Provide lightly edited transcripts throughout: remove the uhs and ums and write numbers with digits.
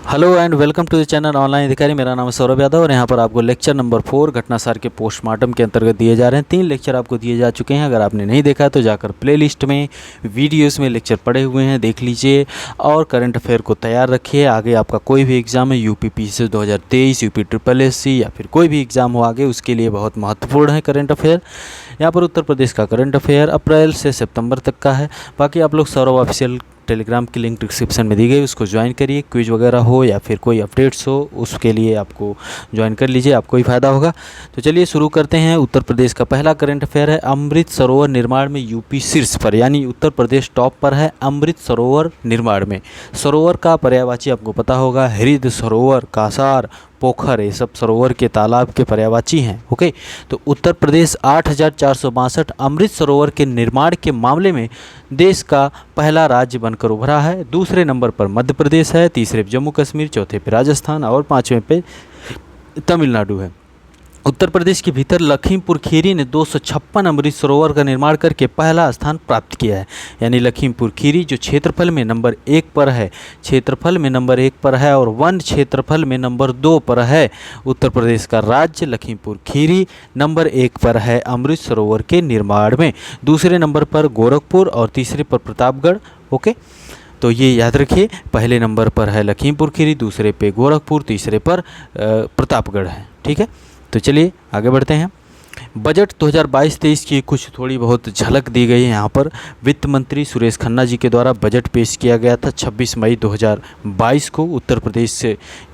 Hello and welcome to the channel online अधिकारी। मेरा नाम है सौरभ यादव और यहाँ पर आपको लेक्चर नंबर 4 घटनासार के पोस्टमार्टम के अंतर्गत दिए जा रहे हैं। 3 लेक्चर आपको दिए जा चुके हैं। अगर आपने नहीं देखा तो जाकर प्लेलिस्ट में वीडियोस में लेक्चर पड़े हुए हैं, देख लीजिए और करंट अफेयर को तैयार रखिए। आगे आपका कोई भी एग्ज़ाम है, यूपी पीसीएस 2023, यूपी SSC या फिर कोई भी एग्ज़ाम हो आगे, उसके लिए बहुत महत्वपूर्ण है करंट अफेयर। यहाँ पर उत्तर प्रदेश का करंट अफेयर अप्रैल से सितंबर तक का है। बाकी आप लोग सौरभ ऑफिशियल टेलीग्राम की लिंक डिस्क्रिप्शन में दी गई, उसको ज्वाइन करिए। क्विज वगैरह हो या फिर कोई अपडेट्स हो, उसके लिए आपको ज्वाइन कर लीजिए, आपको ही फ़ायदा होगा। तो चलिए शुरू करते हैं। उत्तर प्रदेश का पहला करंट अफेयर है, अमृत सरोवर निर्माण में यूपी शीर्ष पर, यानी उत्तर प्रदेश टॉप पर है अमृत सरोवर निर्माण में। सरोवर का पर्यायवाची आपको पता होगा, हृद सरोवर, कासार, पोखर, ये सब सरोवर के तालाब के पर्यायवाची हैं। ओके, तो उत्तर प्रदेश 8,462 अमृत सरोवर के निर्माण के मामले में देश का पहला राज्य बनकर उभरा है। दूसरे नंबर पर मध्य प्रदेश है, तीसरे पे जम्मू कश्मीर, चौथे पे राजस्थान और पाँचवें पे तमिलनाडु है। उत्तर प्रदेश के भीतर लखीमपुर खीरी ने 256 अमृत सरोवर का निर्माण करके पहला स्थान प्राप्त किया है। यानी लखीमपुर खीरी जो क्षेत्रफल में नंबर 1 पर है, क्षेत्रफल में नंबर 1 पर है और वन क्षेत्रफल में नंबर 2 पर है। उत्तर प्रदेश का राज्य लखीमपुर खीरी नंबर 1 पर है अमृत सरोवर के निर्माण में। दूसरे नंबर पर गोरखपुर और तीसरे पर प्रतापगढ़। ओके, तो ये याद रखिए, पहले नंबर पर है लखीमपुर खीरी, दूसरे पे गोरखपुर, तीसरे पर प्रतापगढ़ है। ठीक है, तो चलिए आगे बढ़ते हैं। बजट 2022-23 की कुछ थोड़ी बहुत झलक दी गई है यहाँ पर। वित्त मंत्री सुरेश खन्ना जी के द्वारा बजट पेश किया गया था 26 मई 2022 को। उत्तर प्रदेश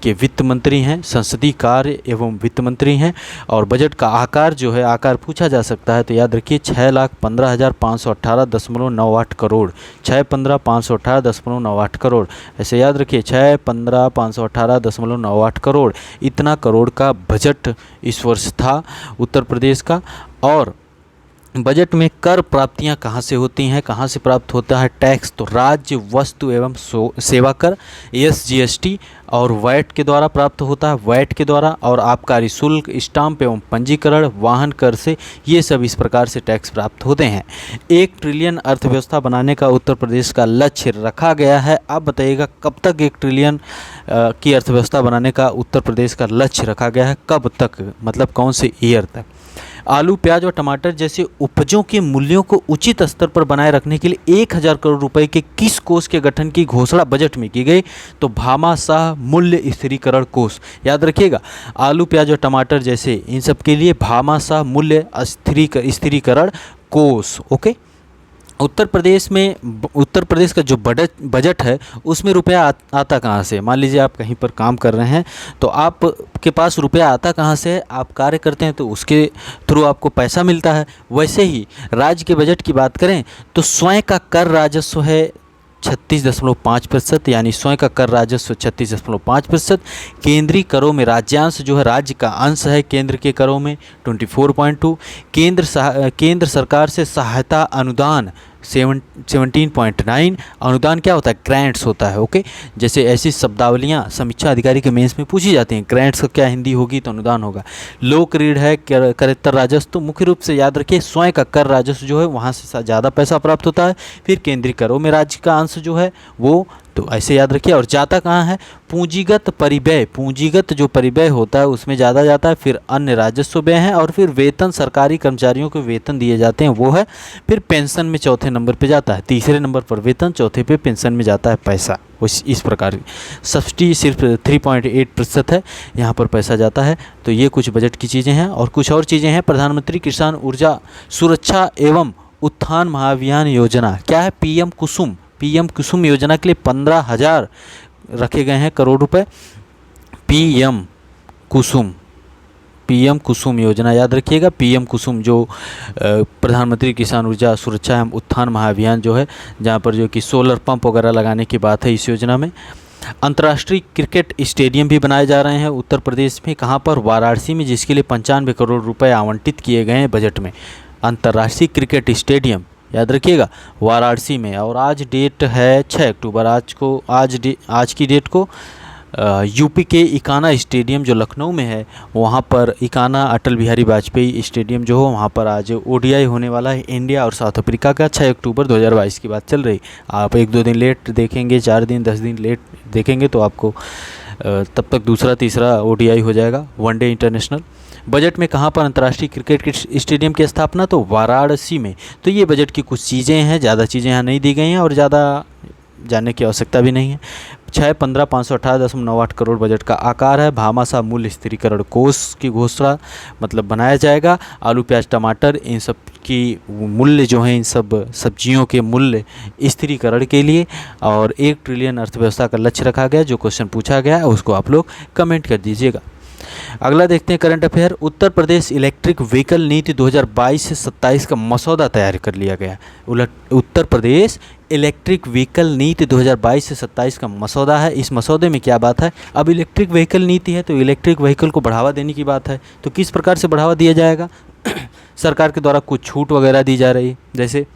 के वित्त मंत्री हैं, संसदीय कार्य एवं वित्त मंत्री हैं। और बजट का आकार जो है, आकार पूछा जा सकता है तो याद रखिए 6,15,518.98 करोड़, 6,15,518.98 करोड़, ऐसे याद रखिए 6,15,518.98 करोड़। इतना करोड़ का बजट इस वर्ष था उत्तर प्रदेश का। और बजट में कर प्राप्तियां कहां से होती हैं, कहां से प्राप्त होता है टैक्स, तो राज्य वस्तु एवं सेवा कर SGST और वैट के द्वारा प्राप्त होता है, वैट के द्वारा। और आबकारी शुल्क, स्टाम्प एवं पंजीकरण, वाहन कर से, ये सब इस प्रकार से टैक्स प्राप्त होते हैं। 1 ट्रिलियन अर्थव्यवस्था बनाने का उत्तर प्रदेश का लक्ष्य रखा गया है। आप बताइएगा कब तक 1 ट्रिलियन की अर्थव्यवस्था बनाने का उत्तर प्रदेश का लक्ष्य रखा गया है, कब तक, मतलब कौन से ईयर तक। आलू, प्याज और टमाटर जैसे उपजों के मूल्यों को उचित स्तर पर बनाए रखने के लिए 1,000 करोड़ रुपए के किस कोष के गठन की घोषणा बजट में की गई, तो भामाशाह मूल्य स्थिरीकरण कोष। याद रखिएगा, आलू, प्याज और टमाटर जैसे इन सब के लिए भामाशाह मूल्य स्थिरीकरण कोष। ओके, उत्तर प्रदेश का जो बजट है उसमें रुपया आता कहाँ से। मान लीजिए आप कहीं पर काम कर रहे हैं तो आपके पास रुपया आता कहाँ से, आप कार्य करते हैं तो उसके थ्रू आपको पैसा मिलता है। वैसे ही राज्य के बजट की बात करें तो स्वयं का कर राजस्व है 36.5%, यानी स्वयं का कर राजस्व 36.5%। केंद्रीय करों में राज्यांश जो है, राज्य का अंश है केंद्र के करों में 24.2। केंद्र सरकार से सहायता अनुदान 17.9। अनुदान क्या होता है, ग्रांट्स होता है। ओके, जैसे ऐसी शब्दावलियाँ समीक्षा अधिकारी के मेंस में पूछी जाती हैं, ग्रांट्स का क्या हिंदी होगी, तो अनुदान होगा। लोक ऋण है, करेत्तर राजस्व, तो मुख्य रूप से याद रखिए स्वयं का कर राजस्व जो है वहाँ से ज़्यादा पैसा प्राप्त होता है। फिर केंद्रीय करों में राज्य का अंश जो है वो, तो ऐसे याद रखिए। और जाता कहाँ है, पूंजीगत परिव्यय, पूंजीगत जो परिव्यय होता है उसमें ज़्यादा जाता है। फिर अन्य राजस्व व्यय हैं और फिर वेतन, सरकारी कर्मचारियों को वेतन दिए जाते हैं वो है। फिर पेंशन में चौथे नंबर पे जाता है, तीसरे नंबर पर वेतन, चौथे पे पेंशन में जाता है पैसा। इस प्रकार सब्सिडी सिर्फ 3.8% है, यहाँ पर पैसा जाता है। तो ये कुछ बजट की चीज़ें हैं। और कुछ और चीज़ें हैं, प्रधानमंत्री किसान ऊर्जा सुरक्षा एवं उत्थान महाअभियान योजना, क्या है, PM कुसुम योजना के लिए 15,000 रखे गए हैं करोड़ रुपए। PM कुसुम योजना याद रखिएगा। PM कुसुम जो प्रधानमंत्री किसान ऊर्जा सुरक्षा एवं उत्थान महाअभियान जो है, जहाँ पर जो कि सोलर पंप वगैरह लगाने की बात है इस योजना में। अंतर्राष्ट्रीय क्रिकेट स्टेडियम भी बनाए जा रहे हैं उत्तर प्रदेश में, कहाँ पर, वाराणसी में, जिसके लिए 95 करोड़ रुपए आवंटित किए गए हैं बजट में। अंतर्राष्ट्रीय क्रिकेट स्टेडियम याद रखिएगा वाराणसी में। और आज डेट है 6 अक्टूबर, आज की डेट को यूपी के इकाना स्टेडियम जो लखनऊ में है, वहाँ पर इकाना अटल बिहारी वाजपेयी स्टेडियम जो हो, वहाँ पर आज ODI होने वाला है इंडिया और साउथ अफ्रीका का। 6 अक्टूबर 2022 की बात चल रही। आप 1-2 दिन लेट देखेंगे, 4 दिन 10 दिन लेट देखेंगे तो आपको तब तक दूसरा तीसरा ओडीआई हो जाएगा, वनडे इंटरनेशनल। बजट में कहाँ पर अंतर्राष्ट्रीय क्रिकेट के स्टेडियम की स्थापना, तो वाराणसी में। तो ये बजट की कुछ चीज़ें हैं, ज़्यादा चीज़ें यहाँ नहीं दी गई हैं और ज़्यादा जानने की आवश्यकता भी नहीं है। 6-15-518.8 करोड़ बजट का आकार है। भामाशाह मूल्य स्थिरीकरण कोष की घोषणा मतलब बनाया जाएगा। आलू प्याज टमाटर इन सब की मूल्य जो है, इन सब सब्जियों के मूल्य स्थिरीकरण के लिए, और 1 ट्रिलियन अर्थव्यवस्था का लक्ष्य रखा गया। जो क्वेश्चन पूछा गया है उसको आप लोग कमेंट कर दीजिएगा। अगला देखते हैं current affair. Uttar Pradesh electric vehicle नीति 2022 से 27 का मसौदा तैयार कर लिया गया। उत्तर प्रदेश इलेक्ट्रिक व्हीकल नीति 2022 से 27 का मसौदा है। इस मसौदे में क्या बात है, अब इलेक्ट्रिक व्हीकल नीति है तो इलेक्ट्रिक व्हीकल को बढ़ावा देने की बात है। तो किस प्रकार से बढ़ावा दिया जाएगा सरकार के द्वारा कुछ छूट वगैरह दी जा रही है, जैसे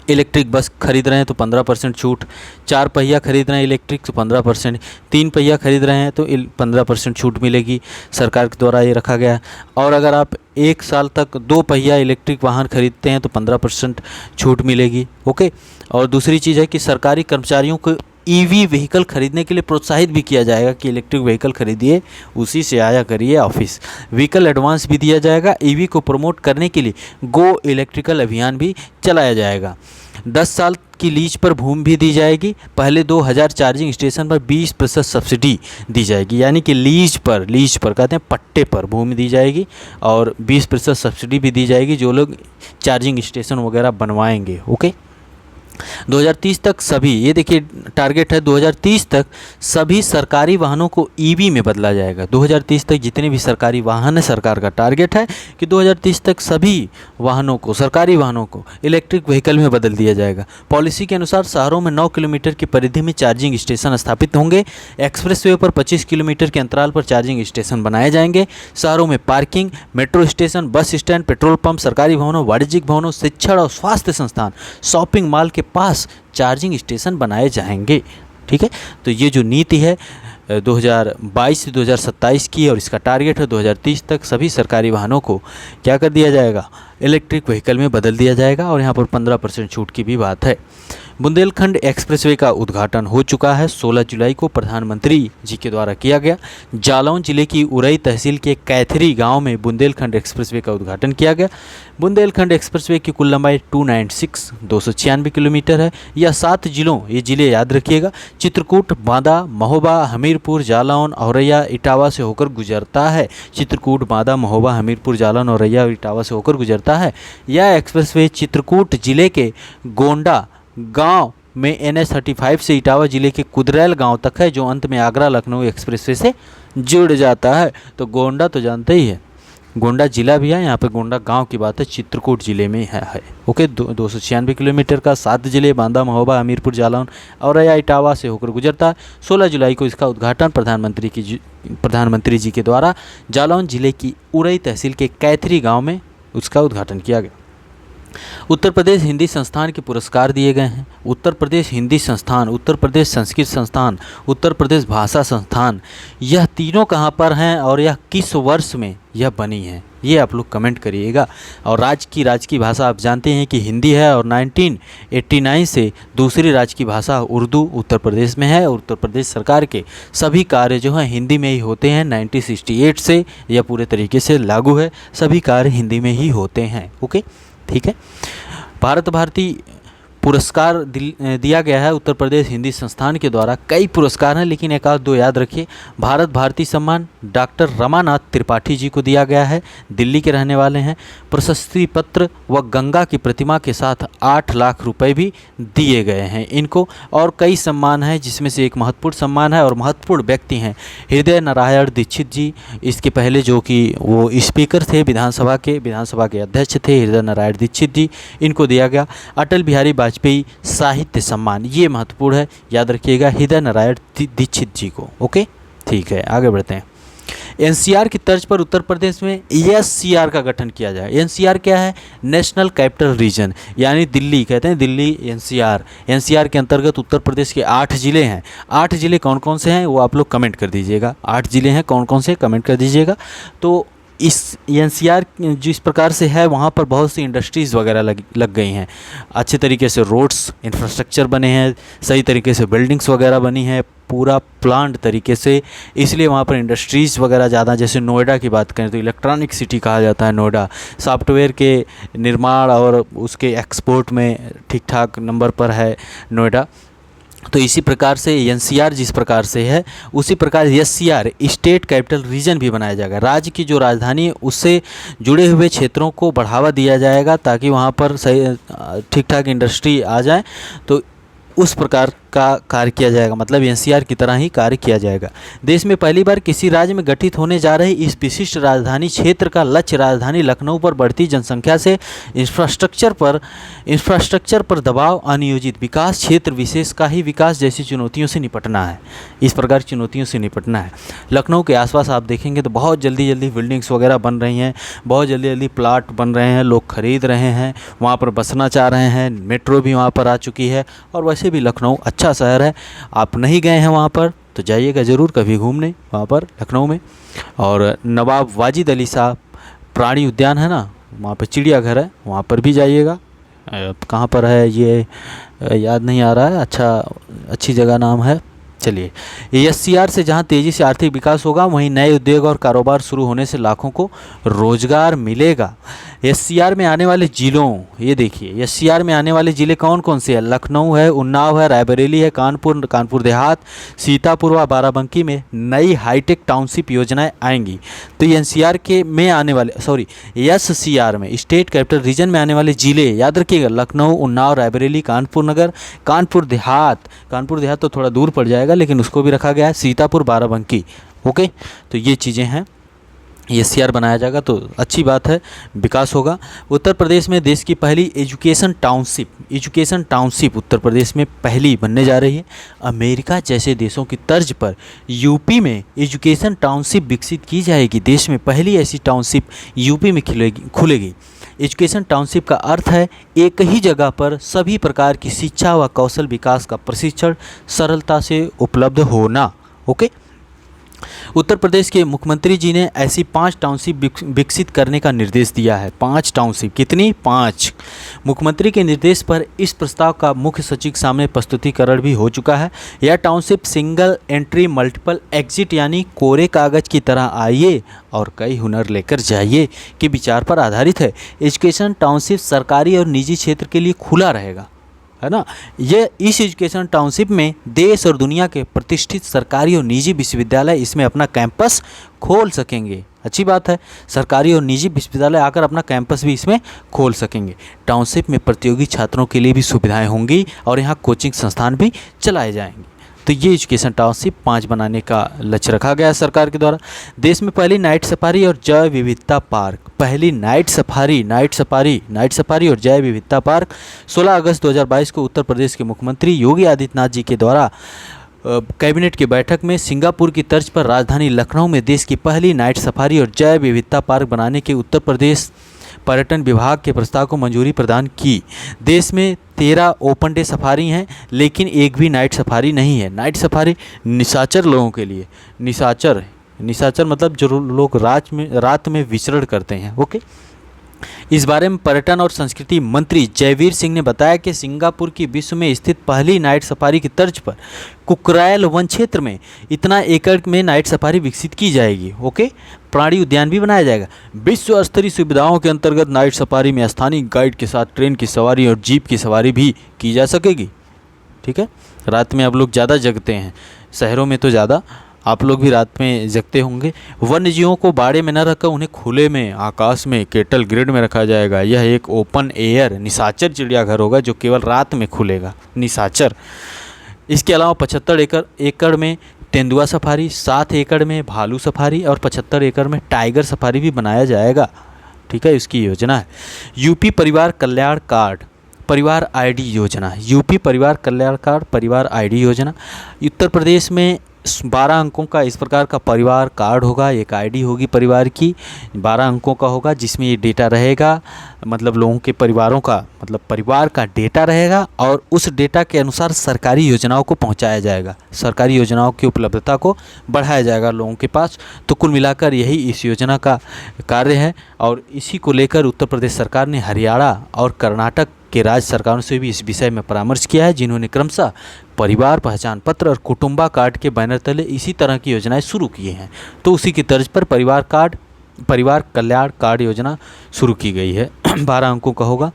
इलेक्ट्रिक बस खरीद रहे हैं तो 15% छूट, 4 पहिया खरीद रहे हैं इलेक्ट्रिक तो 15%, 3 पहिया खरीद रहे हैं तो 15% छूट मिलेगी, सरकार के द्वारा ये रखा गया है। और अगर आप 1 साल तक 2 पहिया इलेक्ट्रिक वाहन खरीदते हैं तो 15% छूट मिलेगी। ओके। और दूसरी चीज़ है कि सरकारी कर्मचारियों को ईवी व्हीकल खरीदने के लिए प्रोत्साहित भी किया जाएगा कि इलेक्ट्रिक व्हीकल खरीदिए, उसी से आया करिए ऑफिस। व्हीकल एडवांस भी दिया जाएगा। ईवी को प्रमोट करने के लिए गो इलेक्ट्रिकल अभियान भी चलाया जाएगा। 10 साल की लीज पर भूमि भी दी जाएगी। पहले 2000 चार्जिंग स्टेशन पर 20% सब्सिडी दी जाएगी, यानी कि लीज पर कहते हैं पट्टे पर भूमि दी जाएगी और 20% सब्सिडी भी दी जाएगी जो लोग चार्जिंग स्टेशन वगैरह बनवाएंगे। ओके। 2030 तक सभी, ये देखिए टारगेट है 2030 तक सभी सरकारी वाहनों को ईवी में बदला जाएगा। 2030 तक जितने भी सरकारी वाहन है, सरकार का टारगेट है कि 2030 तक सभी वाहनों को, सरकारी वाहनों को इलेक्ट्रिक व्हीकल में बदल दिया जाएगा। पॉलिसी के अनुसार शहरों में 9 किलोमीटर की परिधि में चार्जिंग स्टेशन स्थापित होंगे। एक्सप्रेसवे पर 25 किलोमीटर के अंतराल पर चार्जिंग स्टेशन बनाए जाएंगे। शहरों में parking, metro station, bus stand, petrol pump, सरकारी भवनों, वाणिज्यिक भवनं, शिक्षण और स्वास्थ्य संस्थान, शॉपिंग मॉल के पास चार्जिंग स्टेशन बनाए जाएंगे। ठीक है। तो ये जो नीति है 2022 से 2027 की, और इसका टारगेट है 2030 तक सभी सरकारी वाहनों को क्या कर दिया जाएगा, इलेक्ट्रिक व्हीकल में बदल दिया जाएगा। और यहाँ पर 15% छूट की भी बात है। बुंदेलखंड एक्सप्रेसवे का उद्घाटन हो चुका है। 16 जुलाई को प्रधानमंत्री जी के द्वारा किया गया। जालौन जिले की उरई तहसील के कैथरी गांव में बुंदेलखंड एक्सप्रेसवे का उद्घाटन किया गया। बुंदेलखंड एक्सप्रेसवे की कुल लंबाई 296 किलोमीटर है। यह 7 जिलों, ये जिले याद रखिएगा, चित्रकूट, बांदा, महोबा, हमीरपुर, जालौन, औरैया, इटावा से होकर गुजरता है। चित्रकूट, बांदा, महोबा, हमीरपुर, जालौन, औरैया और इटावा से होकर गुजरता है। यह एक्सप्रेसवे चित्रकूट जिले के गोंडा गांव में NH-35 से इटावा जिले के कुदरैल गांव तक है, जो अंत में आगरा लखनऊ एक्सप्रेसवे से जुड़ जाता है। तो गोंडा तो जानते ही है, गोंडा जिला भी है, यहाँ पे गोंडा गांव की बात है, चित्रकूट जिले में है। ओके। 296 किलोमीटर का 7 जिले बांदा, महोबा, हमीरपुर, जालौन और इटावा से होकर गुजरता है। 16 जुलाई को इसका उद्घाटन प्रधानमंत्री जी के द्वारा जालौन जिले की उरई तहसील के कैथरी गाँव में उसका उद्घाटन किया गया। उत्तर प्रदेश हिंदी संस्थान के पुरस्कार दिए गए हैं। उत्तर प्रदेश हिंदी संस्थान, उत्तर प्रदेश संस्कृत संस्थान, उत्तर प्रदेश भाषा संस्थान, यह तीनों कहाँ पर हैं और यह किस वर्ष में यह बनी है, ये आप लोग कमेंट करिएगा। और राज्य की भाषा आप जानते हैं कि हिंदी है और 1989 से दूसरी राज्य की भाषा उर्दू उत्तर प्रदेश में है। और उत्तर प्रदेश सरकार के सभी कार्य जो हैं हिंदी में ही होते हैं। 1968 से यह पूरे तरीके से लागू है, सभी कार्य हिंदी में ही होते हैं। ओके, ठीक है। भारत भारती पुरस्कार दिया गया है उत्तर प्रदेश हिंदी संस्थान के द्वारा। कई पुरस्कार हैं लेकिन एक आध दो याद रखिए। भारत भारती सम्मान डॉक्टर रमानाथ त्रिपाठी जी को दिया गया है, दिल्ली के रहने वाले हैं। प्रशस्ति पत्र व गंगा की प्रतिमा के साथ 8 लाख रुपए भी दिए गए हैं इनको। और कई सम्मान हैं जिसमें से एक महत्वपूर्ण सम्मान है और महत्वपूर्ण व्यक्ति हैं हृदय नारायण दीक्षित जी। इसके पहले जो कि वो स्पीकर थे विधानसभा के अध्यक्ष थे हृदय नारायण दीक्षित जी, इनको दिया गया। अटल बिहारी वाजपेयी साहित्य सम्मान, ये महत्वपूर्ण है, याद रखिएगा हृदय नारायण दीक्षित जी को। ओके, ठीक है, आगे बढ़ते हैं। एनसीआर की तर्ज पर उत्तर प्रदेश में एससीआर का गठन किया जाए। एनसीआर क्या है? नेशनल कैपिटल रीजन, यानी दिल्ली, कहते हैं दिल्ली एनसीआर। एनसीआर के अंतर्गत उत्तर प्रदेश के 8 जिले हैं। 8 जिले कौन कौन से हैं वो आप लोग कमेंट कर दीजिएगा। 8 जिले हैं कौन कौन से, कमेंट कर दीजिएगा। तो इस एनसीआर जिस प्रकार से है वहाँ पर बहुत सी इंडस्ट्रीज़ वगैरह लग गई हैं, अच्छे तरीके से रोड्स इंफ्रास्ट्रक्चर बने हैं, सही तरीके से बिल्डिंग्स वगैरह बनी हैं, पूरा प्लान्ड तरीके से, इसलिए वहाँ पर इंडस्ट्रीज़ वगैरह ज़्यादा। जैसे नोएडा की बात करें तो इलेक्ट्रॉनिक सिटी कहा जाता है नोएडा, सॉफ्टवेयर के निर्माण और उसके एक्सपोर्ट में ठीक ठाक नंबर पर है नोएडा। तो इसी प्रकार से एनसीआर जिस प्रकार से है उसी प्रकार एससीआर स्टेट कैपिटल रीजन भी बनाया जाएगा। राज्य की जो राजधानी है उससे जुड़े हुए क्षेत्रों को बढ़ावा दिया जाएगा ताकि वहाँ पर सही ठीक ठाक इंडस्ट्री आ जाए, तो उस प्रकार का कार्य किया जाएगा, मतलब एनसीआर की तरह ही कार्य किया जाएगा। देश में पहली बार किसी राज्य में गठित होने जा रही इस विशिष्ट राजधानी क्षेत्र का लक्ष्य राजधानी लखनऊ पर बढ़ती जनसंख्या से इंफ्रास्ट्रक्चर पर दबाव, अनियोजित विकास, क्षेत्र विशेष का ही विकास जैसी चुनौतियों से निपटना है। इस प्रकार चुनौतियों से निपटना है। लखनऊ के आसपास आप देखेंगे तो बहुत जल्दी जल्दी बिल्डिंग्स वगैरह बन रही हैं, बहुत जल्दी जल्दी प्लाट बन रहे हैं, लोग खरीद रहे हैं, वहाँ पर बसना चाह रहे हैं, मेट्रो भी वहाँ पर आ चुकी है। और वैसे भी लखनऊ अच्छा शहर है, आप नहीं गए हैं वहाँ पर तो जाइएगा ज़रूर कभी घूमने वहाँ पर लखनऊ में। और नवाब वाजिद अली शाह प्राणी उद्यान है ना, वहाँ पर चिड़ियाघर है, वहाँ पर भी जाइएगा। कहाँ पर है ये याद नहीं आ रहा है, अच्छी जगह नाम है। चलिए, एससीआर से जहां तेज़ी से आर्थिक विकास होगा वहीं नए उद्योग और कारोबार शुरू होने से लाखों को रोजगार मिलेगा। एससीआर में आने वाले ज़िलों, ये देखिए एससीआर में आने वाले ज़िले कौन कौन से हैं? लखनऊ है, उन्नाव है, रायबरेली है, कानपुर देहात, सीतापुर व बाराबंकी में नई हाईटेक टाउनशिप योजनाएं आएंगी। तो एनसीआर के में आने वाले एससीआर में स्टेट कैपिटल रीजन में आने वाले ज़िले याद रखिएगा, लखनऊ, उन्नाव, रायबरेली, कानपुर नगर, कानपुर देहात तो थोड़ा दूर पड़ जाएगा लेकिन उसको भी रखा गया है, सीतापुर, बाराबंकी। ओके, तो ये चीज़ें हैं, एससीआर बनाया जाएगा तो अच्छी बात है, विकास होगा। उत्तर प्रदेश में देश की पहली एजुकेशन टाउनशिप उत्तर प्रदेश में पहली बनने जा रही है। अमेरिका जैसे देशों की तर्ज पर यूपी में एजुकेशन टाउनशिप विकसित की जाएगी। देश में पहली ऐसी टाउनशिप यूपी में खुलेगी। एजुकेशन टाउनशिप का अर्थ है एक ही जगह पर सभी प्रकार की शिक्षा व कौशल विकास का प्रशिक्षण सरलता से उपलब्ध होना। ओके, उत्तर प्रदेश के मुख्यमंत्री जी ने ऐसी 5 टाउनशिप विकसित करने का निर्देश दिया है। 5 टाउनशिप, कितनी? 5। मुख्यमंत्री के निर्देश पर इस प्रस्ताव का मुख्य सचिव के सामने प्रस्तुतिकरण भी हो चुका है। यह township single entry multiple exit यानी कोरे कागज की तरह आइए और कई हुनर लेकर जाइए के विचार पर आधारित है। एजुकेशन टाउनशिप सरकारी और निजी क्षेत्र के लिए खुला रहेगा, है ना। ये इस एजुकेशन टाउनशिप में देश और दुनिया के प्रतिष्ठित सरकारी और निजी विश्वविद्यालय इसमें अपना कैंपस खोल सकेंगे। अच्छी बात है, सरकारी और निजी विश्वविद्यालय आकर अपना कैंपस भी इसमें खोल सकेंगे। टाउनशिप में प्रतियोगी छात्रों के लिए भी सुविधाएं होंगी और यहाँ कोचिंग संस्थान भी चलाए जाएंगे। तो ये एजुकेशन टाउनशिप 5 बनाने का लक्ष्य रखा गया है सरकार के द्वारा। देश में पहली नाइट सफारी और जैव विविधता पार्क, पहली नाइट सफारी और जैव विविधता पार्क 16 अगस्त 2022 को उत्तर प्रदेश के मुख्यमंत्री योगी आदित्यनाथ जी के द्वारा कैबिनेट की बैठक में सिंगापुर की तर्ज पर राजधानी लखनऊ में देश की पहली नाइट सफारी और जैव विविधता पार्क बनाने के उत्तर प्रदेश पर्यटन विभाग के प्रस्ताव को मंजूरी प्रदान की। देश में 13 ओपन डे सफारी हैं लेकिन एक भी नाइट सफारी नहीं है। नाइट सफारी निशाचर लोगों के लिए, निशाचर मतलब जो लोग रात में विचरण करते हैं। ओके, इस बारे में पर्यटन और संस्कृति मंत्री जयवीर सिंह ने बताया कि सिंगापुर की विश्व में स्थित पहली नाइट सफारी की तर्ज पर कुकरायल वन क्षेत्र में इतना एकड़ में नाइट सफारी विकसित की जाएगी। ओके, प्राणी उद्यान भी बनाया जाएगा। विश्व स्तरीय सुविधाओं के अंतर्गत नाइट सफारी में स्थानीय गाइड के साथ ट्रेन की सवारी और जीप की सवारी भी की जा सकेगी। ठीक है, रात में आप लोग ज़्यादा जगते हैं, शहरों में तो ज़्यादा, आप लोग भी रात में जगते होंगे। वन्य जीवों को बाड़े में न रखकर उन्हें खुले में, आकाश में, केटल ग्रिड में रखा जाएगा। यह एक ओपन एयर निशाचर चिड़ियाघर होगा जो केवल रात में खुलेगा, निशाचर। इसके अलावा 75 एकड़ में तेंदुआ सफारी, 7 एकड़ में भालू सफारी और 75 एकड़ में टाइगर सफारी भी बनाया जाएगा। ठीक है, इसकी योजना है। यूपी परिवार कल्याण कार्ड परिवार आईडी योजना, यूपी परिवार कल्याण कार्ड परिवार आईडी योजना। उत्तर प्रदेश में 12 अंकों का इस प्रकार का परिवार कार्ड होगा, एक आईडी होगी परिवार की, 12 अंकों का होगा, जिसमें ये डेटा रहेगा, मतलब लोगों के परिवारों का, मतलब परिवार का डेटा रहेगा और उस डेटा के अनुसार सरकारी योजनाओं को पहुंचाया जाएगा, सरकारी योजनाओं की उपलब्धता को बढ़ाया जाएगा लोगों के पास। तो कुल मिलाकर यही इस योजना का कार्य है और इसी को लेकर उत्तर प्रदेश सरकार ने हरियाणा और कर्नाटक के राज्य सरकारों से भी इस विषय में परामर्श किया है, जिन्होंने क्रमशः परिवार पहचान पत्र और कुटुंबा कार्ड के बैनर तले इसी तरह की योजनाएं शुरू की हैं। तो उसी की तर्ज पर परिवार कल्याण कार्ड योजना शुरू की गई है। 12 अंकों का होगा,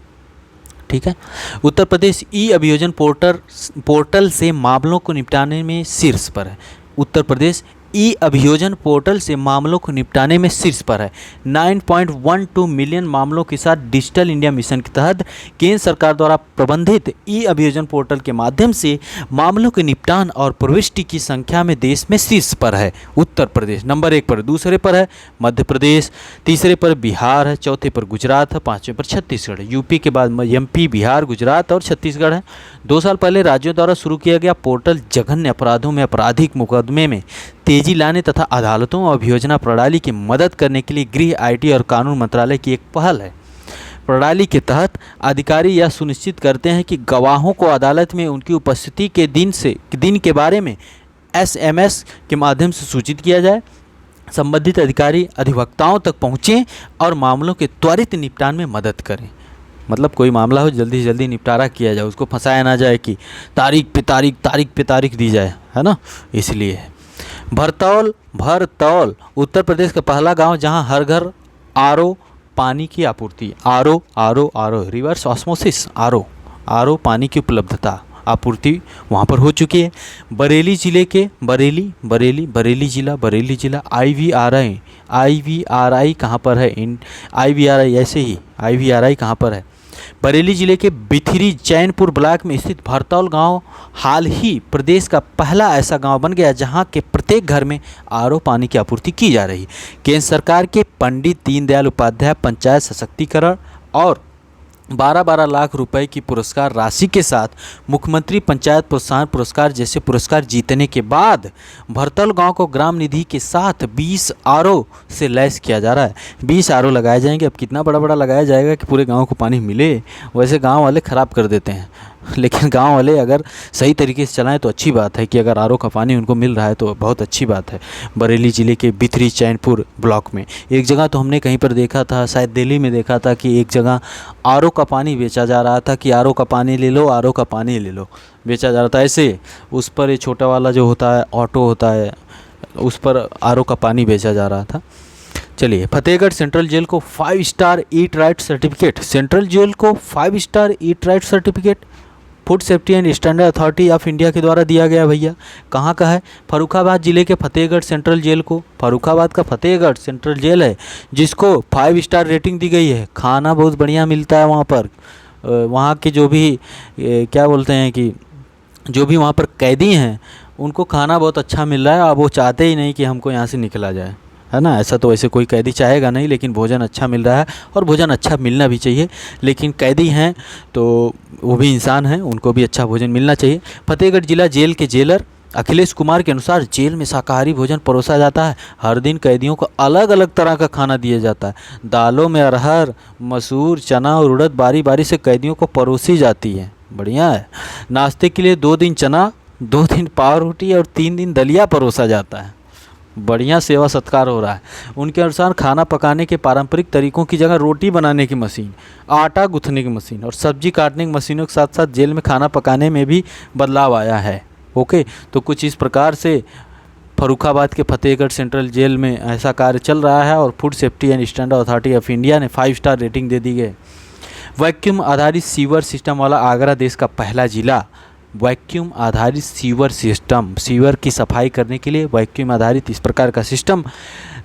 ठीक है। उत्तर प्रदेश ई अभियोजन पोर्टल से मामलों को निपटाने में शीर्ष पर है। उत्तर प्रदेश ई अभियोजन पोर्टल से मामलों को निपटाने में शीर्ष पर है। 9.12 मिलियन मामलों के साथ डिजिटल इंडिया मिशन के तहत केंद्र सरकार द्वारा प्रबंधित ई अभियोजन पोर्टल के माध्यम से मामलों के निपटान और प्रविष्टि की संख्या में देश में शीर्ष पर है उत्तर प्रदेश। नंबर 1 पर, दूसरे पर है मध्य प्रदेश, तीसरे पर बिहार है, चौथे पर गुजरात है, पाँचवें पर छत्तीसगढ़ है। यूपी के बाद एमपी, बिहार, गुजरात और छत्तीसगढ़ है। 2 साल पहले राज्यों द्वारा शुरू किया गया पोर्टल जघन्य अपराधों में आपराधिक मुकदमे में तेजी लाने तथा अदालतों और अभियोजना प्रणाली की मदद करने के लिए गृह, आईटी और कानून मंत्रालय की एक पहल है। प्रणाली के तहत अधिकारी यह सुनिश्चित करते हैं कि गवाहों को अदालत में उनकी उपस्थिति के दिन के बारे में एसएमएस के माध्यम से सूचित किया जाए। संबंधित अधिकारी अधिवक्ताओं तक पहुँचें और मामलों के त्वरित निपटान में मदद करें। मतलब कोई मामला हो जल्दी से जल्दी निपटारा किया जाए, उसको फंसाया ना जाए कि तारीख पे तारीख दी जाए, है ना। इसलिए भरतौल उत्तर प्रदेश का पहला गांव जहां हर घर आरओ पानी की आपूर्ति, आरओ रिवर्स ऑस्मोसिस, आरओ पानी की उपलब्धता आपूर्ति वहाँ पर हो चुकी है। बरेली जिले के बरेली जिला IVRI कहाँ पर है? IVRI ऐसे ही IVRI कहाँ पर है? बरेली जिले के बिथरी चैनपुर ब्लॉक में स्थित भरतौल गांव हाल ही प्रदेश का पहला ऐसा गांव बन गया जहां के प्रत्येक घर में आरओ पानी की आपूर्ति की जा रही। केंद्र सरकार के पंडित दीनदयाल उपाध्याय पंचायत सशक्तिकरण और 12 लाख रुपए की पुरस्कार राशि के साथ मुख्यमंत्री पंचायत प्रोत्साहन पुरस्कार जैसे पुरस्कार जीतने के बाद भरतौल गांव को ग्राम निधि के साथ 20 आरओ से लैस किया जा रहा है। 20 आरओ लगाए जाएंगे। अब कितना बड़ा लगाया जाएगा कि पूरे गांव को पानी मिले? वैसे गांव वाले ख़राब कर देते हैं, लेकिन गांव वाले अगर सही तरीके से चलाएं तो अच्छी बात है कि अगर आरओ का पानी उनको मिल रहा है तो बहुत अच्छी बात है। बरेली ज़िले के बिथरी चैनपुर ब्लॉक में एक जगह तो हमने कहीं पर देखा था, शायद दिल्ली में देखा था कि एक जगह आरओ का पानी बेचा जा रहा था कि आरओ का पानी ले लो बेचा जा रहा था। ऐसे उस पर ये छोटा वाला जो होता है ऑटो होता है उस पर आरओ का पानी बेचा जा रहा था। चलिए, फतेहगढ़ सेंट्रल जेल को 5 star eat right certificate, central jail को 5 star eat right certificate food safety and standard authority of India के द्वारा दिया गया। भैया कहाँ का है? फर्रुखाबाद जिले के फतेहगढ़ सेंट्रल जेल को, फर्रुखाबाद का फतेहगढ़ सेंट्रल जेल है जिसको 5 स्टार रेटिंग दी गई है। खाना बहुत बढ़िया मिलता है वहाँ पर। वहाँ के जो भी क्या बोलते हैं कि जो भी वहाँ पर कैदी हैं उनको खाना बहुत अच्छा मिल रहा है। अब वो चाहते ही नहीं कि हमको यहाँ से निकला जाए, है ना। ऐसा तो वैसे कोई कैदी चाहेगा नहीं, लेकिन भोजन अच्छा मिल रहा है और भोजन अच्छा मिलना भी चाहिए। लेकिन कैदी हैं तो वो भी इंसान हैं, उनको भी अच्छा भोजन मिलना चाहिए। फतेहगढ़ जिला जेल के जेलर अखिलेश कुमार के अनुसार जेल में शाकाहारी भोजन परोसा जाता है। हर दिन कैदियों को अलग अलग तरह का खाना दिया जाता है। दालों में अरहर, मसूर, चना और उड़द बारी बारी से कैदियों को परोसी जाती है। बढ़िया है। नाश्ते के लिए 2 दिन चना, 2 दिन पाव रोटी और 3 दिन दलिया परोसा जाता है। बढ़िया सेवा सत्कार हो रहा है। उनके अनुसार खाना पकाने के पारंपरिक तरीकों की जगह रोटी बनाने की मशीन, आटा गूँथने की मशीन और सब्जी काटने की मशीनों के साथ साथ जेल में खाना पकाने में भी बदलाव आया है। ओके, तो कुछ इस प्रकार से फर्रुखाबाद के फतेहगढ़ सेंट्रल जेल में ऐसा कार्य चल रहा है और food safety and standard authority of India ने 5 स्टार रेटिंग दे दी गई। वैक्यूम आधारित सीवर सिस्टम वाला आगरा देश का पहला जिला। वैक्यूम आधारित सीवर सिस्टम, सीवर की सफाई करने के लिए वैक्यूम आधारित इस प्रकार का सिस्टम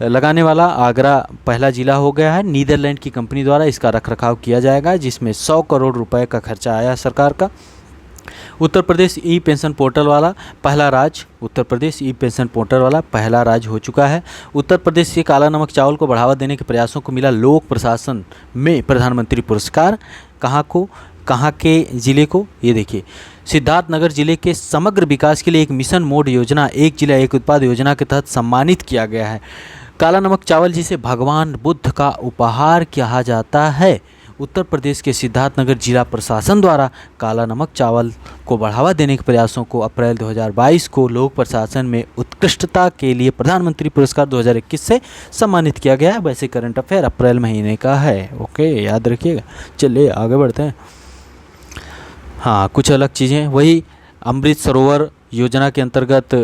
लगाने वाला आगरा पहला जिला हो गया है। नीदरलैंड की कंपनी द्वारा इसका रखरखाव किया जाएगा, जिसमें 100 करोड़ रुपए का खर्चा आया सरकार का। उत्तर प्रदेश ई पेंशन पोर्टल वाला पहला राज्य, उत्तर प्रदेश ई पेंशन पोर्टल वाला पहला राज्य हो चुका है। उत्तर प्रदेश से काला नमक चावल को बढ़ावा देने के प्रयासों को मिला लोक प्रशासन में प्रधानमंत्री पुरस्कार। कहाँ को? कहाँ के ज़िले को, ये देखिए सिद्धार्थनगर जिले के समग्र विकास के लिए एक मिशन मोड योजना, एक जिला एक उत्पाद योजना के तहत सम्मानित किया गया है। काला नमक चावल जिसे भगवान बुद्ध का उपहार कहा जाता है, उत्तर प्रदेश के सिद्धार्थनगर जिला प्रशासन द्वारा काला नमक चावल को बढ़ावा देने के प्रयासों को अप्रैल 2022 को लोक प्रशासन में उत्कृष्टता के लिए प्रधानमंत्री पुरस्कार 2021 से सम्मानित किया गया है। वैसे करंट अफेयर अप्रैल महीने का है, ओके याद रखिएगा। चलिए आगे बढ़ते हैं। हाँ, कुछ अलग चीज़ें, वही अमृत सरोवर योजना के अंतर्गत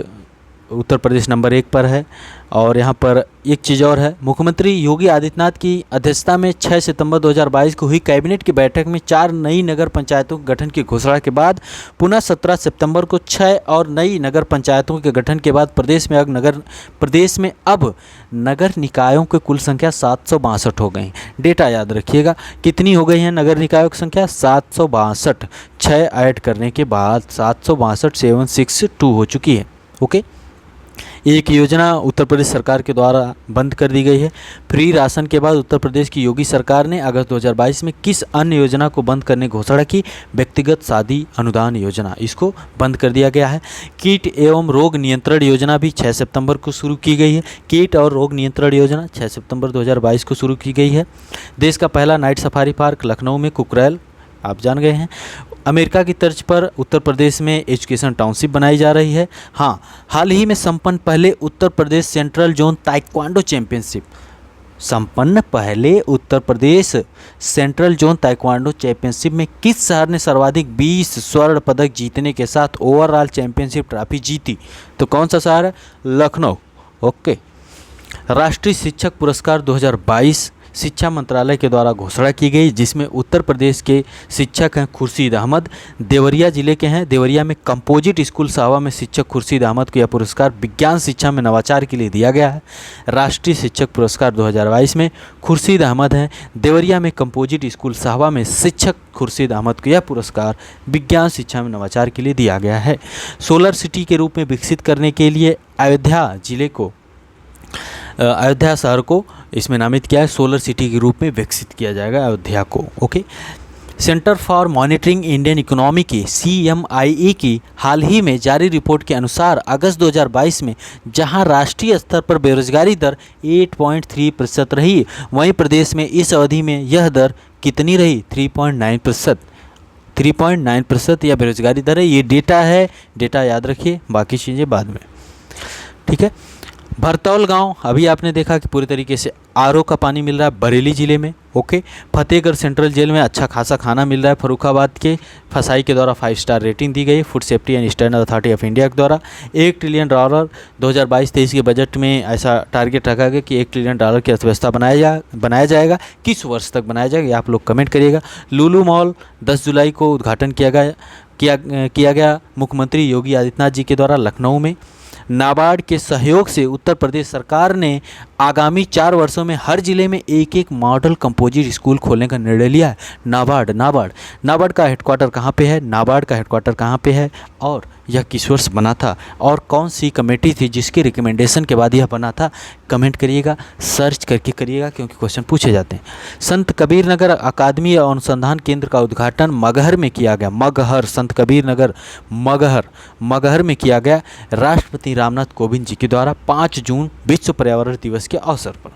उत्तर प्रदेश नंबर 1 पर है। और यहाँ पर एक चीज़ और है, मुख्यमंत्री योगी आदित्यनाथ की अध्यक्षता में 6 सितंबर 2022 को हुई कैबिनेट की बैठक में 4 नई नगर पंचायतों के गठन की घोषणा के बाद पुनः 17 सितंबर को 6 और नई नगर पंचायतों के गठन के बाद प्रदेश में अब नगर निकायों की कुल संख्या 762 हो गई। डेटा याद रखिएगा, कितनी हो गई है नगर निकायों की संख्या? 762। 6 ऐड करने के बाद 762 762 हो चुकी है। ओके, एक योजना उत्तर प्रदेश सरकार के द्वारा बंद कर दी गई है। फ्री राशन के बाद उत्तर प्रदेश की योगी सरकार ने अगस्त 2022 में किस अन्य योजना को बंद करने की घोषणा की? व्यक्तिगत शादी अनुदान योजना, इसको बंद कर दिया गया है। कीट एवं रोग नियंत्रण योजना भी 6 सितंबर को शुरू की गई है। कीट और रोग नियंत्रण योजना 6 सितंबर 2022 को शुरू की गई है। देश का पहला नाइट सफारी पार्क लखनऊ में कुकरेल, आप जान गए हैं। अमेरिका की तर्ज पर उत्तर प्रदेश में एजुकेशन टाउनशिप बनाई जा रही है। हाँ, हाल ही में संपन्न पहले Uttar Pradesh central zone taekwondo championship, संपन्न पहले Uttar Pradesh central zone taekwondo championship में किस शहर ने सर्वाधिक 20 स्वर्ण पदक जीतने के साथ ओवरऑल चैंपियनशिप ट्रॉफी जीती? तो कौन सा शहर है? लखनऊ। ओके, राष्ट्रीय शिक्षक पुरस्कार 2022 शिक्षा मंत्रालय के द्वारा घोषणा की गई, जिसमें उत्तर प्रदेश के शिक्षक हैं खुर्शीद अहमद, देवरिया जिले के हैं। देवरिया में कंपोजिट स्कूल साहवा में शिक्षक खुर्शीद अहमद को यह पुरस्कार विज्ञान शिक्षा में नवाचार के लिए दिया गया है। राष्ट्रीय शिक्षक पुरस्कार 2022 में खुर्शीद अहमद हैं। देवरिया में कंपोजिट स्कूल साहवा में शिक्षक खुर्शीद अहमद को यह पुरस्कार विज्ञान शिक्षा में नवाचार के लिए दिया गया है। सोलर सिटी के रूप में विकसित करने के लिए अयोध्या शहर को इसमें नामित किया है। सोलर सिटी के रूप में विकसित किया जाएगा अयोध्या को। Okay, centre for monitoring Indian economy की CMIE की हाल ही में जारी रिपोर्ट के अनुसार अगस्त 2022 में जहां राष्ट्रीय स्तर पर बेरोजगारी दर 8.3% रही, वहीं प्रदेश में इस अवधि में यह दर कितनी रही? 3.9%। 3.9% यह बेरोजगारी दर है। ये डेटा है, डेटा याद रखिए, बाकी चीज़ें बाद में, ठीक है। भरतौल गांव, अभी आपने देखा कि पूरी तरीके से RO का पानी मिल रहा है बरेली ज़िले में। ओके, फतेहगढ़ सेंट्रल जेल में अच्छा खासा खाना मिल रहा है। फर्रुखाबाद के फसाई के द्वारा 5 स्टार रेटिंग दी गई है food safety and standard authority of India के द्वारा। $1 ट्रिलियन 2022-23 के बजट में ऐसा टारगेट रखा गया कि $1 ट्रिलियन की अर्थव्यवस्था बनाया जाएगा। किस वर्ष तक बनाया जाएगा, आप लोग कमेंट करिएगा। लुलु मॉल 10 जुलाई को उद्घाटन किया गया मुख्यमंत्री योगी आदित्यनाथ जी के द्वारा लखनऊ में। नाबार्ड के सहयोग से उत्तर प्रदेश सरकार ने आगामी 4 वर्षों में हर जिले में एक मॉडल कंपोजिट स्कूल खोलने का निर्णय लिया है। नाबार्ड का हेडक्वार्टर कहाँ पे है? नाबार्ड का हेडक्वार्टर कहाँ पे है और यह किस वर्ष बना था और कौन सी कमेटी थी जिसके रिकमेंडेशन के बाद यह बना था? कमेंट करिएगा, सर्च करके करिएगा, क्योंकि क्वेश्चन पूछे जाते हैं। संत कबीर नगर अकादमी और अनुसंधान केंद्र का उद्घाटन मगहर में किया गया। संत कबीर नगर मगहर में किया गया राष्ट्रपति रामनाथ कोविंद जी के द्वारा 5 जून विश्व पर्यावरण दिवस के अवसर पर।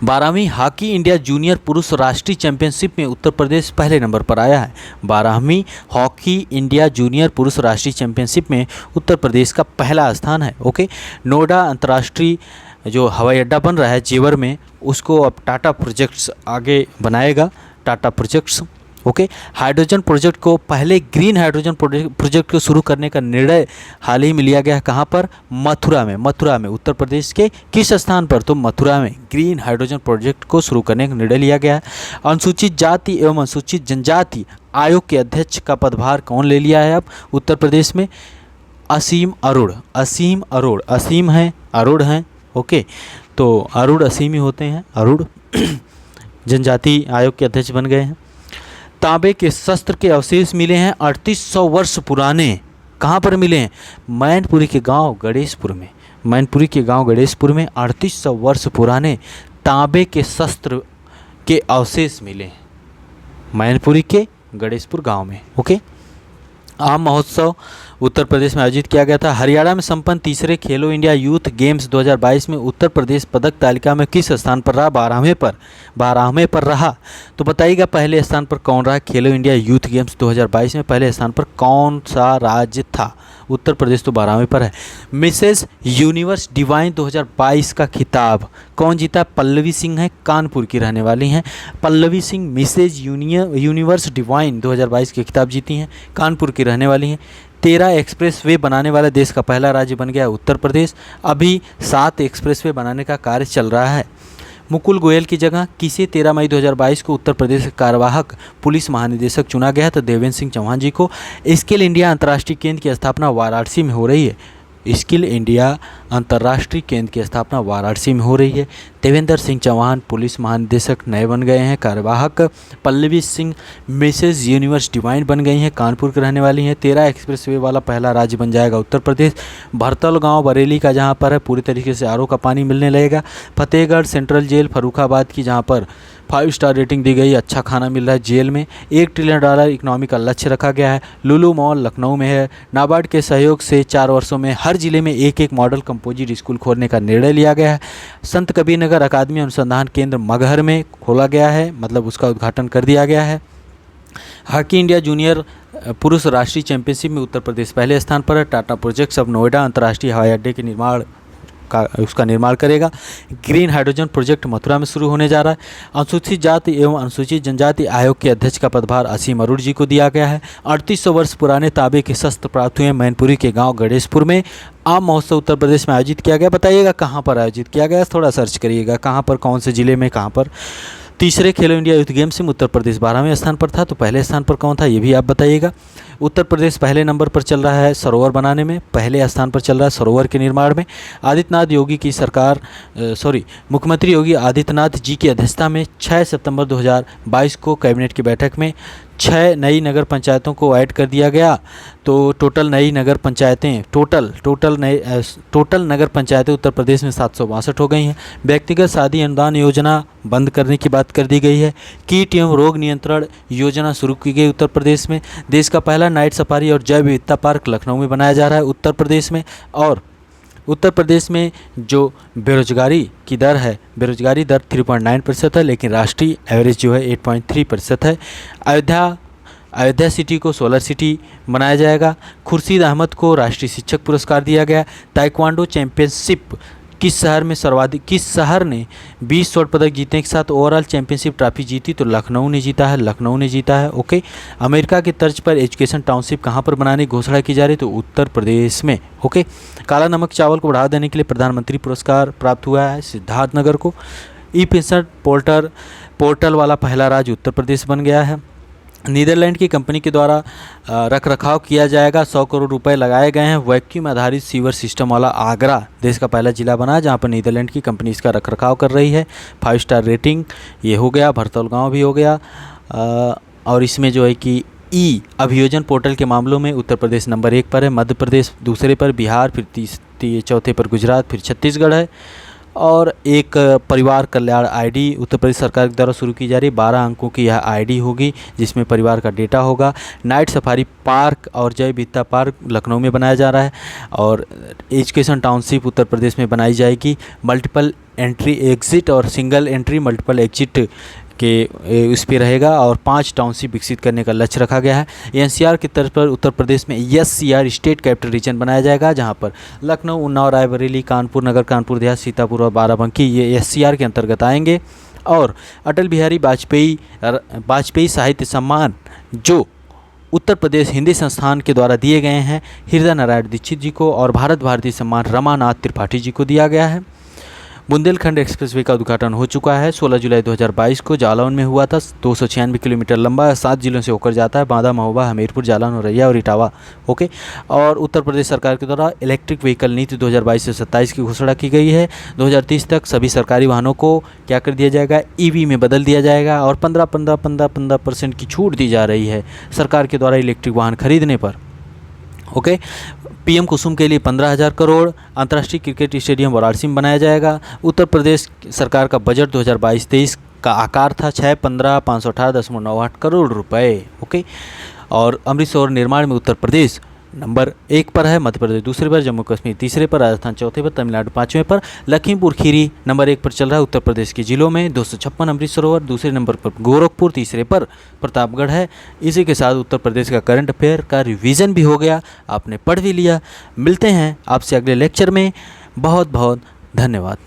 12वीं हॉकी इंडिया जूनियर पुरुष राष्ट्रीय चैंपियनशिप में उत्तर प्रदेश पहले नंबर पर आया है। 12वीं हॉकी इंडिया जूनियर पुरुष राष्ट्रीय चैंपियनशिप में उत्तर प्रदेश का पहला स्थान है। ओके, नोएडा अंतर्राष्ट्रीय जो हवाई अड्डा बन रहा है जेवर में, उसको अब टाटा प्रोजेक्ट्स आगे बनाएगा। Tata projects, okay. Hydrogen project को पहले ग्रीन हाइड्रोजन प्रोजेक्ट को शुरू करने का निर्णय हाल ही में लिया गया है। कहाँ पर? मथुरा में। उत्तर प्रदेश के किस स्थान पर? तो मथुरा में ग्रीन हाइड्रोजन प्रोजेक्ट को शुरू करने का निर्णय लिया गया है। अनुसूचित जाति एवं अनुसूचित जनजाति आयोग के अध्यक्ष का पदभार कौन ले लिया है अब उत्तर प्रदेश में? असीम अरोड़ हैं। ओके, तो अरुण असीम ही होते हैं। अरुण जनजाति आयोग के अध्यक्ष बन गए हैं। तांबे के शस्त्र के अवशेष मिले हैं 3800 वर्ष पुराने। कहाँ पर मिले हैं? मैनपुरी के गांव गणेशपुर में 3800 वर्ष पुराने तांबे के शस्त्र के अवशेष मिले हैं। मैनपुरी के गणेशपुर गांव में। ओके। आम महोत्सव उत्तर प्रदेश में आयोजित किया गया था। हरियाणा में संपन्न तीसरे खेलो इंडिया यूथ गेम्स 2022 में उत्तर प्रदेश पदक तालिका में किस स्थान पर रहा? 12वें पर रहा। तो बताइएगा पहले स्थान पर कौन रहा? खेलो इंडिया यूथ गेम्स 2022 में पहले स्थान पर कौन सा राज्य था? उत्तर प्रदेश तो 12वें पर है। मिसेस यूनिवर्स डिवाइन 2022 का खिताब कौन जीता? पल्लवी सिंह है, कानपुर की रहने वाली हैं। Pallavi Singh Mrs Universe Divine 2022 के खिताब जीती हैं, कानपुर की रहने वाली हैं। 13 एक्सप्रेसवे बनाने वाला देश का पहला राज्य बन गया उत्तर प्रदेश। अभी 7 एक्सप्रेसवे बनाने का कार्य चल रहा है। मुकुल गोयल की जगह किसे 13 मई 2022 को उत्तर प्रदेश के कार्यवाहक पुलिस महानिदेशक चुना गया? तो देवेंद्र सिंह चौहान जी को। स्किल इंडिया अंतर्राष्ट्रीय केंद्र की स्थापना वाराणसी में हो रही है। स्किल इंडिया अंतर्राष्ट्रीय केंद्र की स्थापना वाराणसी में हो रही है। देवेंद्र सिंह चौहान पुलिस महानिदेशक नए बन गए हैं, कार्यवाहक। Pallavi Singh Mrs Universe Divine बन गई हैं, कानपुर की रहने वाली हैं। 13 एक्सप्रेसवे वाला पहला राज्य बन जाएगा उत्तर प्रदेश। भरतल गांव बरेली का जहां पर है पूरी तरीके से आरओ का पानी मिलने लगेगा। फतेहगढ़ सेंट्रल जेल फर्रुखाबाद की जहां पर 5 स्टार रेटिंग दी गई, अच्छा खाना मिल रहा है जेल में। $1 ट्रिलियन इकोनॉमी का लक्ष्य रखा गया है। लुलु मॉल लखनऊ में है। नाबार्ड के सहयोग से 4 वर्षों में हर जिले में एक मॉडल कंपोजिट स्कूल खोलने का निर्णय लिया गया है। संत कबीरनगर अकादमी अनुसंधान केंद्र मगहर में खोला गया है, मतलब उसका उद्घाटन कर दिया गया है। हॉकी इंडिया जूनियर पुरुष राष्ट्रीय चैंपियनशिप में उत्तर प्रदेश पहले स्थान पर है। टाटा प्रोजेक्ट्स अब नोएडा अंतर्राष्ट्रीय हवाई अड्डे के उसका निर्माण करेगा। ग्रीन हाइड्रोजन प्रोजेक्ट मथुरा में शुरू होने जा रहा है। अनुसूचित जाति एवं अनुसूचित जनजाति आयोग के अध्यक्ष का पदभार असीम अरुण जी को दिया गया है। 3800 वर्ष पुराने तांबे के शस्त्र प्राप्त हुए मैनपुरी के गांव गणेशपुर में। आम महोत्सव उत्तर प्रदेश में आयोजित किया गया। बताइएगा कहाँ पर आयोजित किया गया, थोड़ा सर्च करिएगा कहाँ पर, कौन से जिले में, कहाँ पर। तीसरे खेलो इंडिया यूथ गेम्स में उत्तर प्रदेश 12वें स्थान पर था। तो पहले स्थान पर कौन था ये भी आप बताइएगा। उत्तर प्रदेश पहले नंबर पर चल रहा है सरोवर बनाने में, पहले स्थान पर चल रहा है सरोवर के निर्माण में। मुख्यमंत्री योगी आदित्यनाथ जी की अध्यक्षता में 6 सितंबर 2022 को कैबिनेट की बैठक में 6 नई नगर पंचायतों को ऐड कर दिया गया। तो टोटल नगर पंचायतें उत्तर प्रदेश में 762 हो गई हैं। व्यक्तिगत शादी अनुदान योजना बंद करने की बात कर दी गई है। कीट एवं रोग नियंत्रण योजना शुरू की गई उत्तर प्रदेश में। देश का पहला नाइट सफारी और जैव विविधता पार्क लखनऊ में बनाया जा रहा है उत्तर प्रदेश में। और उत्तर प्रदेश में जो बेरोजगारी की दर है, बेरोजगारी दर 3.9% है, लेकिन राष्ट्रीय एवरेज जो है 8.3% है। अयोध्या सिटी को सोलर सिटी बनाया जाएगा। खुर्शीद अहमद को राष्ट्रीय शिक्षक पुरस्कार दिया गया। ताइक्वांडो चैंपियनशिप किस शहर ने 20 स्वर्ण पदक जीतने के साथ ओवरऑल चैंपियनशिप ट्रॉफी जीती? तो लखनऊ ने जीता है। ओके। अमेरिका की तर्ज पर एजुकेशन टाउनशिप कहाँ पर बनाने की घोषणा की जा रही? तो उत्तर प्रदेश में। ओके। काला नमक चावल को बढ़ावा देने के लिए प्रधानमंत्री पुरस्कार प्राप्त हुआ है सिद्धार्थनगर को। ई पेंशन पोर्टल वाला पहला राज्य उत्तर प्रदेश बन गया है। नीदरलैंड की कंपनी के द्वारा रखरखाव किया जाएगा। 100 करोड़ रुपए लगाए गए हैं। वैक्यूम आधारित सीवर सिस्टम वाला आगरा देश का पहला जिला बना, जहां पर नीदरलैंड की कंपनी इसका रखरखाव कर रही है। 5 स्टार रेटिंग ये हो गया। भरतौल गांव भी हो गया। और इसमें जो है कि अभियोजन पोर्टल के मामलों में उत्तर प्रदेश नंबर 1 पर है, मध्य प्रदेश दूसरे पर, बिहार फिर चौथे पर गुजरात, फिर छत्तीसगढ़ है। और एक परिवार कल्याण आईडी उत्तर प्रदेश सरकार के द्वारा शुरू की जा रही 12 अंकों की यह आईडी होगी, जिसमें परिवार का डेटा होगा। नाइट सफारी पार्क और जय विविधता पार्क लखनऊ में बनाया जा रहा है। और एजुकेशन टाउनशिप उत्तर प्रदेश में बनाई जाएगी। मल्टीपल एंट्री एग्जिट और सिंगल एंट्री मल्टीपल एग्जिट के उस पर रहेगा। और 5 टाउनशिप विकसित करने का लक्ष्य रखा गया है। एनसीआर की तर्ज पर उत्तर प्रदेश में एससीआर स्टेट कैपिटल रीजन बनाया जाएगा, जहां पर लखनऊ, उन्नाव, रायबरेली, कानपुर नगर, कानपुर देहात, सीतापुर और बाराबंकी ये एससीआर के अंतर्गत आएंगे। और अटल बिहारी वाजपेयी साहित्य सम्मान जो उत्तर प्रदेश हिंदी संस्थान के द्वारा दिए गए हैं हृदय नारायण दीक्षित जी को, और भारत भारती सम्मान रमानाथ त्रिपाठी जी को दिया गया है। बुंदेलखंड एक्सप्रेसवे का उद्घाटन हो चुका है। 16 जुलाई 2022 को जालौन में हुआ था। 296 किलोमीटर लंबा है, 7 जिलों से होकर जाता है। बांदा, महोबा, हमीरपुर, जालौन, औरैया और इटावा। ओके। और उत्तर प्रदेश सरकार के द्वारा इलेक्ट्रिक व्हीकल नीति 2022 से 27 की घोषणा की गई है। 2030 तक सभी सरकारी वाहनों को क्या कर दिया जाएगा, ईवी में बदल दिया जाएगा। और 15% की छूट दी जा रही है सरकार के द्वारा इलेक्ट्रिक वाहन खरीदने पर। ओके। पीएम कुसुम के लिए 15,000 करोड़। अंतर्राष्ट्रीय क्रिकेट स्टेडियम वाराणसी में बनाया जाएगा। उत्तर प्रदेश सरकार का बजट 2022-23 का आकार था 615,518.98 करोड़ रुपए। ओके। और अमृत सरोवर निर्माण में उत्तर प्रदेश नंबर 1 पर है, मध्य प्रदेश दूसरे पर, जम्मू कश्मीर तीसरे पर, राजस्थान चौथे पर, तमिलनाडु पाँचवें पर, लखीमपुर खीरी नंबर 1 पर चल रहा है उत्तर प्रदेश के जिलों में। 256 अमृत सरोवर, दूसरे नंबर पर गोरखपुर, तीसरे पर प्रतापगढ़ है। इसी के साथ उत्तर प्रदेश का करंट अफेयर का रिवीजन भी हो गया, आपने पढ़ भी लिया। मिलते हैं आपसे अगले लेक्चर में। बहुत बहुत धन्यवाद।